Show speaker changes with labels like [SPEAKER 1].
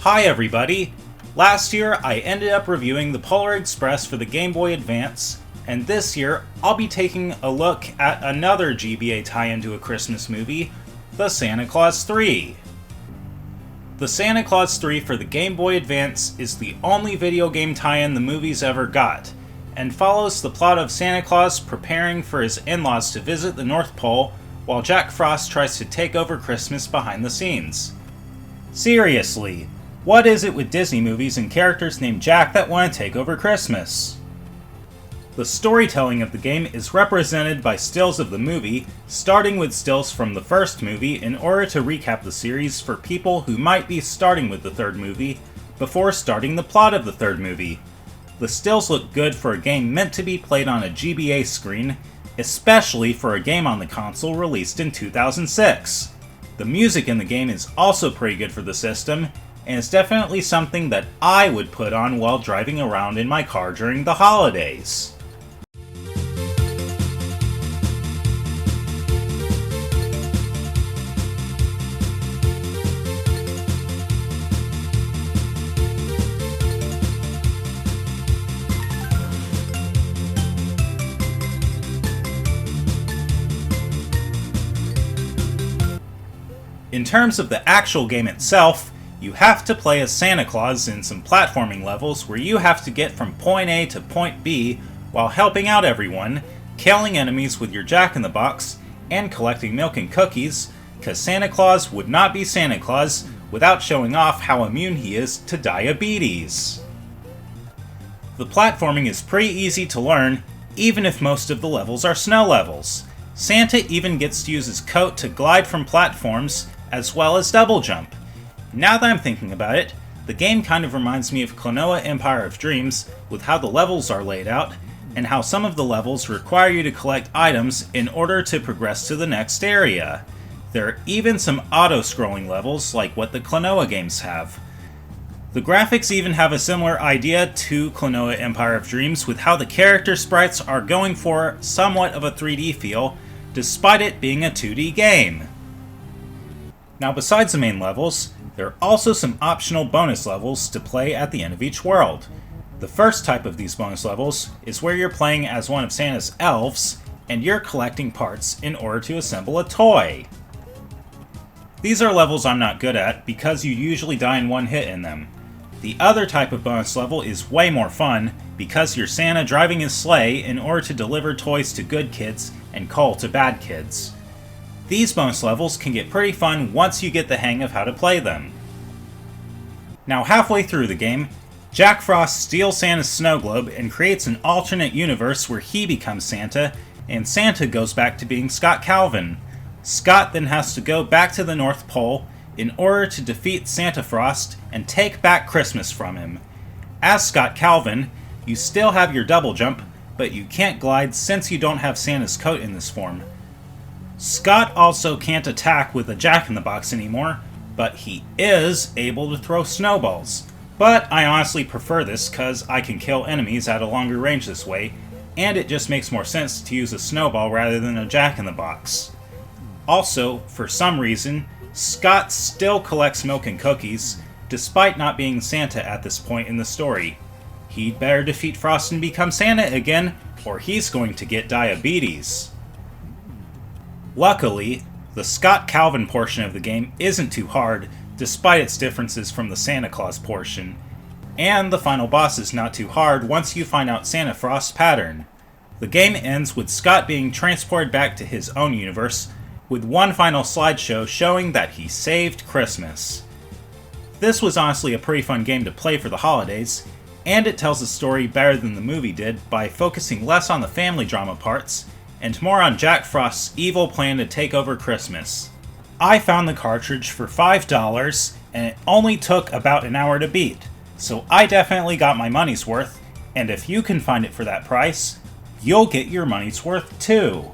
[SPEAKER 1] Hi everybody! Last year I ended up reviewing the Polar Express for the Game Boy Advance, and this year I'll be taking a look at another GBA tie-in to a Christmas movie, the Santa Claus 3. The Santa Claus 3 for the Game Boy Advance is the only video game tie-in the movie's ever got, and follows the plot of Santa Claus preparing for his in-laws to visit the North Pole while Jack Frost tries to take over Christmas behind the scenes. Seriously, what is it with Disney movies and characters named Jack that want to take over Christmas? The storytelling of the game is represented by stills of the movie, starting with stills from the first movie in order to recap the series for people who might be starting with the third movie before starting the plot of the third movie. The stills look good for a game meant to be played on a GBA screen, especially for a game on the console released in 2006. The music in the game is also pretty good for the system, and it's definitely something that I would put on while driving around in my car during the holidays. In terms of the actual game itself, you have to play as Santa Claus in some platforming levels where you have to get from point A to point B while helping out everyone, killing enemies with your Jack-in-the-Box, and collecting milk and cookies, cause Santa Claus would not be Santa Claus without showing off how immune he is to diabetes. The platforming is pretty easy to learn, even if most of the levels are snow levels. Santa even gets to use his coat to glide from platforms, as well as double jump. Now that I'm thinking about it, the game kind of reminds me of Klonoa Empire of Dreams with how the levels are laid out, and how some of the levels require you to collect items in order to progress to the next area. There are even some auto-scrolling levels like what the Klonoa games have. The graphics even have a similar idea to Klonoa Empire of Dreams with how the character sprites are going for somewhat of a 3D feel, despite it being a 2D game. Now besides the main levels, there are also some optional bonus levels to play at the end of each world. The first type of these bonus levels is where you're playing as one of Santa's elves, and you're collecting parts in order to assemble a toy. These are levels I'm not good at because you usually die in one hit in them. The other type of bonus level is way more fun because you're Santa driving his sleigh in order to deliver toys to good kids and coal to bad kids. These bonus levels can get pretty fun once you get the hang of how to play them. Now halfway through the game, Jack Frost steals Santa's snow globe and creates an alternate universe where he becomes Santa, and Santa goes back to being Scott Calvin. Scott then has to go back to the North Pole in order to defeat Santa Frost and take back Christmas from him. As Scott Calvin, you still have your double jump, but you can't glide since you don't have Santa's coat in this form. Scott also can't attack with a Jack-in-the-Box anymore, but he is able to throw snowballs. But I honestly prefer this cause I can kill enemies at a longer range this way, and it just makes more sense to use a snowball rather than a Jack-in-the-Box. Also, for some reason, Scott still collects milk and cookies, despite not being Santa at this point in the story. He'd better defeat Frost and become Santa again, or he's going to get diabetes. Luckily, the Scott Calvin portion of the game isn't too hard, despite its differences from the Santa Claus portion. And the final boss is not too hard once you find out Santa Frost's pattern. The game ends with Scott being transported back to his own universe, with one final slideshow showing that he saved Christmas. This was honestly a pretty fun game to play for the holidays, and it tells the story better than the movie did by focusing less on the family drama parts, and more on Jack Frost's evil plan to take over Christmas. I found the cartridge for $5, and it only took about an hour to beat, so I definitely got my money's worth, and if you can find it for that price, you'll get your money's worth too.